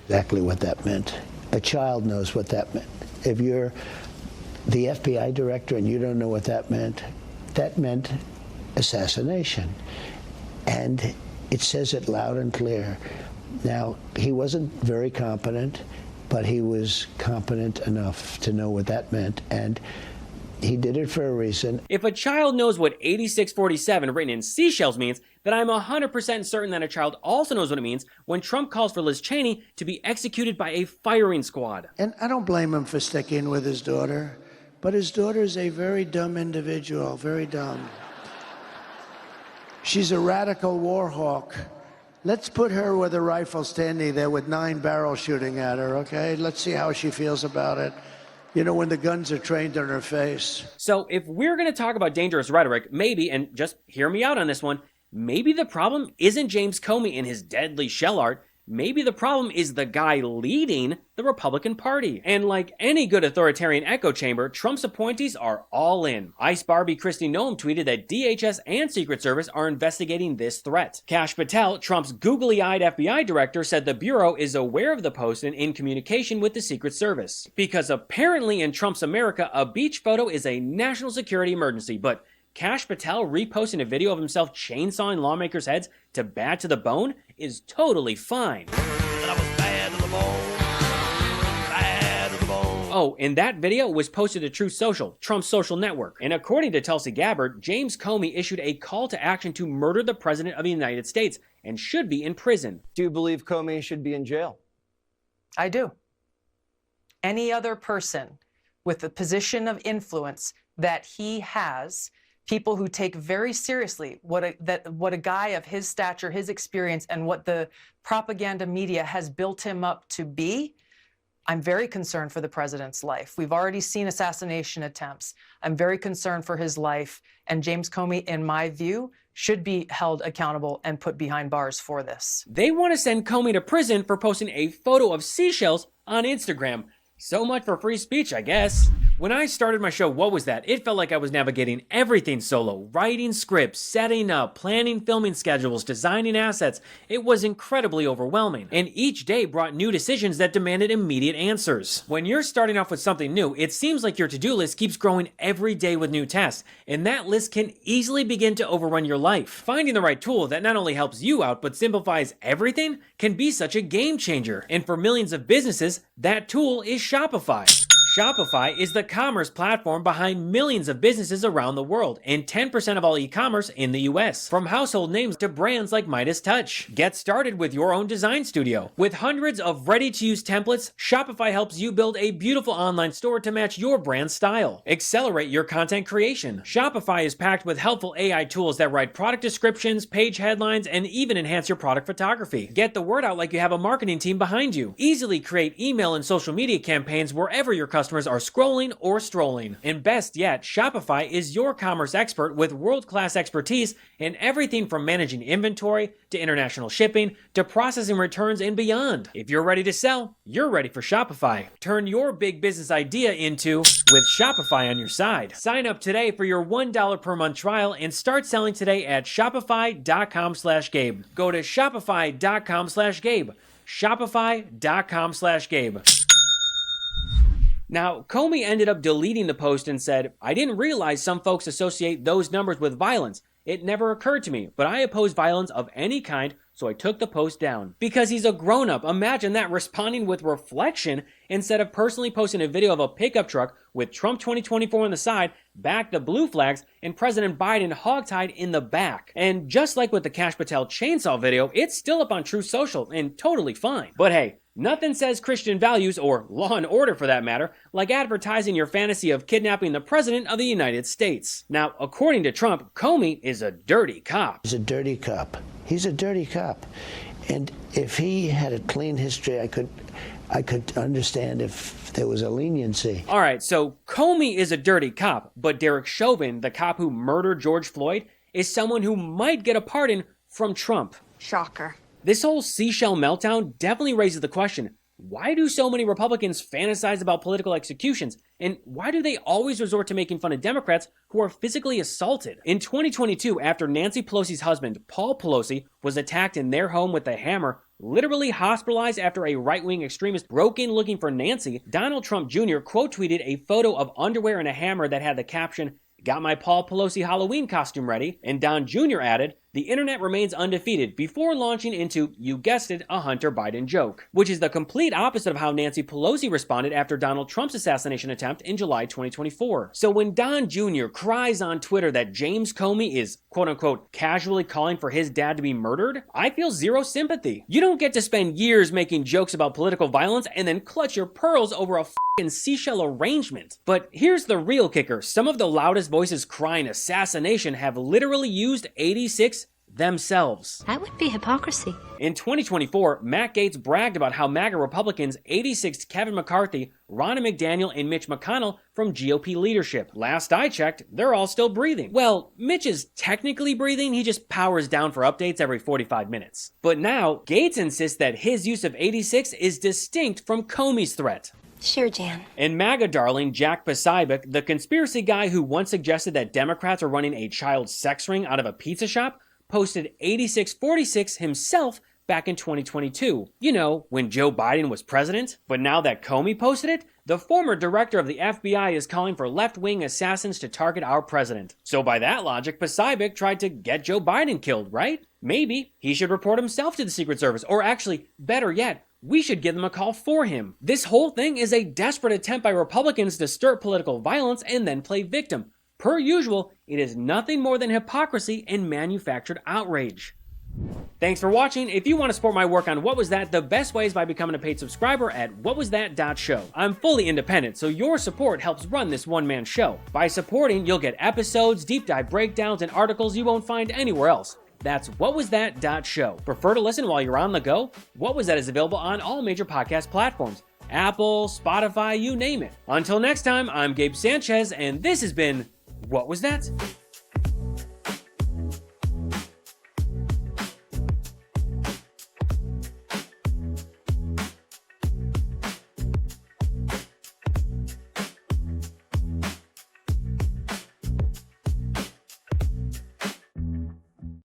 Exactly what that meant. A child knows what that meant. If you're the FBI director and you don't know what that meant assassination. And it says it loud and clear. Now, he wasn't very competent, but he was competent enough to know what that meant, and he did it for a reason. If a child knows what 8647 written in seashells means, then I'm 100% certain that a child also knows what it means when Trump calls for Liz Cheney to be executed by a firing squad. And I don't blame him for sticking with his daughter, but his daughter is a very dumb individual, very dumb. She's a radical war hawk. Let's put her with a rifle standing there with 9 barrels shooting at her, okay? Let's see how she feels about it. You know, when the guns are trained on her face. So if we're going to talk about dangerous rhetoric, maybe, and just hear me out on this one, maybe the problem isn't James Comey and his deadly shell art. Maybe the problem is the guy leading the Republican Party. And like any good authoritarian echo chamber, Trump's appointees are all in. Ice Barbie Kristi Noem tweeted that DHS and Secret Service are investigating this threat. Kash Patel, Trump's googly-eyed FBI director, said the Bureau is aware of the post and in communication with the Secret Service. Because apparently in Trump's America, a beach photo is a national security emergency, but Kash Patel reposting a video of himself chainsawing lawmakers' heads to bad to the bone is totally fine. Oh, and that video was posted to Truth Social, Trump's social network. And according to Tulsi Gabbard, James Comey issued a call to action to murder the President of the United States and should be in prison. Do you believe Comey should be in jail? I do. Any other person with the position of influence that he has, people who take very seriously what a guy of his stature, his experience, and what the propaganda media has built him up to be, I'm very concerned for the president's life. We've already seen assassination attempts. I'm very concerned for his life. And James Comey, in my view, should be held accountable and put behind bars for this. They want to send Comey to prison for posting a photo of seashells on Instagram. So much for free speech, I guess. When I started my show, What Was That? It felt like I was navigating everything solo. Writing scripts, setting up, planning filming schedules, designing assets. It was incredibly overwhelming. And each day brought new decisions that demanded immediate answers. When you're starting off with something new, it seems like your to-do list keeps growing every day with new tasks. And that list can easily begin to overrun your life. Finding the right tool that not only helps you out, but simplifies everything can be such a game changer. And for millions of businesses, that tool is Shopify. Shopify is the commerce platform behind millions of businesses around the world and 10% of all e-commerce in the US. From household names to brands like Midas Touch. Get started with your own design studio. With hundreds of ready-to-use templates, Shopify helps you build a beautiful online store to match your brand style. Accelerate your content creation. Shopify is packed with helpful AI tools that write product descriptions, page headlines, and even enhance your product photography. Get the word out like you have a marketing team behind you. Easily create email and social media campaigns wherever your customers are scrolling or strolling. And best yet, Shopify is your commerce expert with world-class expertise in everything from managing inventory to international shipping to processing returns and beyond. If you're ready to sell, you're ready for Shopify. Turn your big business idea into with Shopify on your side. Sign up today for your $1 per month trial and start selling today at shopify.com/Gabe. Go to shopify.com/Gabe. Shopify.com/Gabe. Now, Comey ended up deleting the post and said, "I didn't realize some folks associate those numbers with violence. It never occurred to me, but I oppose violence of any kind, so I took the post down." Because he's a grown-up. Imagine that, responding with reflection instead of personally posting a video of a pickup truck with Trump 2024 on the side, back the blue flags, and President Biden hogtied in the back. And just like with the Kash Patel chainsaw video, it's still up on Truth Social and totally fine. But hey, nothing says Christian values, or law and order for that matter, like advertising your fantasy of kidnapping the President of the United States. Now, according to Trump, Comey is a dirty cop. He's a dirty cop. He's a dirty cop. And if he had a clean history, I could understand if there was a leniency. All right, so Comey is a dirty cop, but Derek Chauvin, the cop who murdered George Floyd, is someone who might get a pardon from Trump. Shocker. This whole seashell meltdown definitely raises the question, Why do so many Republicans fantasize about political executions? And why do they always resort to making fun of Democrats who are physically assaulted? In 2022, after Nancy Pelosi's husband, Paul Pelosi, was attacked in their home with a hammer, literally hospitalized after a right-wing extremist broke in looking for Nancy, Donald Trump Jr. quote-tweeted a photo of underwear and a hammer that had the caption, "Got my Paul Pelosi Halloween costume ready," and Don Jr. added, "The internet remains undefeated," before launching into, you guessed it, a Hunter Biden joke, which is the complete opposite of how Nancy Pelosi responded after Donald Trump's assassination attempt in July 2024. So when Don Jr. cries on Twitter that James Comey is, quote-unquote, casually calling for his dad to be murdered, I feel zero sympathy. You don't get to spend years making jokes about political violence and then clutch your pearls over a f***ing seashell arrangement. But here's the real kicker. Some of the loudest voices crying assassination have literally used 86 themselves. That would be hypocrisy. In 2024, Matt Gaetz bragged about how MAGA Republicans 86'd Kevin McCarthy, Ronna McDaniel, and Mitch McConnell from GOP leadership. Last I checked, they're all still breathing. Well, Mitch is technically breathing, he just powers down for updates every 45 minutes. But now, Gaetz insists that his use of 86 is distinct from Comey's threat. Sure, Jan. And MAGA darling Jack Posobiec, the conspiracy guy who once suggested that Democrats are running a child sex ring out of a pizza shop, posted 8646 himself back in 2022. You know, when Joe Biden was president. But now that Comey posted it, the former director of the FBI is calling for left-wing assassins to target our president. So by that logic, Posobiec tried to get Joe Biden killed, right? Maybe he should report himself to the Secret Service, or actually, better yet, we should give them a call for him. This whole thing is a desperate attempt by Republicans to stir political violence and then play victim. Per usual, it is nothing more than hypocrisy and manufactured outrage. Thanks for watching. If you want to support my work on What Was That, the best way is by becoming a paid subscriber at whatwasthat.show. I'm fully independent, so your support helps run this one-man show. By supporting, you'll get episodes, deep dive breakdowns, and articles you won't find anywhere else. That's whatwasthat.show. Prefer to listen while you're on the go? What Was That is available on all major podcast platforms. Apple, Spotify, you name it. Until next time, I'm Gabe Sanchez, and this has been What Was That?